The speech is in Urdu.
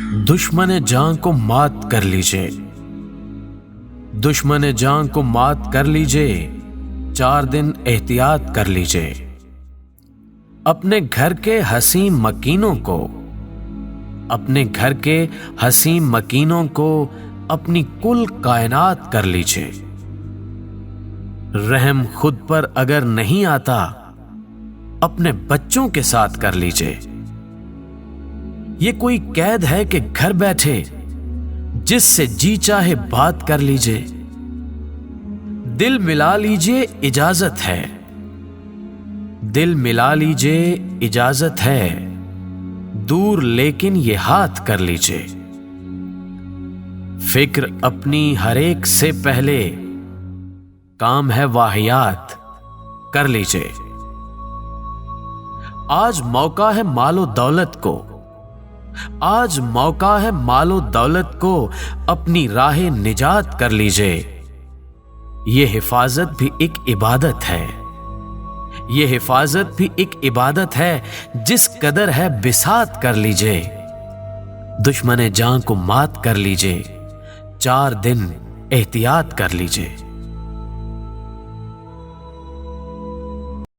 دشمن جاں کو مات کر لیجئے، دشمن جاں کو مات کر لیجئے، 4 دن احتیاط کر لیجئے۔ اپنے گھر کے حسین مکینوں کو، اپنے گھر کے حسین مکینوں کو اپنی کل کائنات کر لیجئے۔ رحم خود پر اگر نہیں آتا، اپنے بچوں کے ساتھ کر لیجئے۔ یہ کوئی قید ہے کہ گھر بیٹھے جس سے جی چاہے بات کر لیجئے۔ دل ملا لیجئے اجازت ہے، دل ملا لیجئے اجازت ہے، دور لیکن یہ ہاتھ کر لیجئے۔ فکر اپنی ہر ایک سے پہلے، کام ہے واہیات کر لیجئے۔ آج موقع ہے مال و دولت کو، آج موقع ہے مال و دولت کو اپنی راہ نجات کر لیجئے۔ یہ حفاظت بھی ایک عبادت ہے، یہ حفاظت بھی ایک عبادت ہے، جس قدر ہے بساط کر لیجئے۔ دشمن جاں کو مات کر لیجئے، 4 دن احتیاط کر لیجئے۔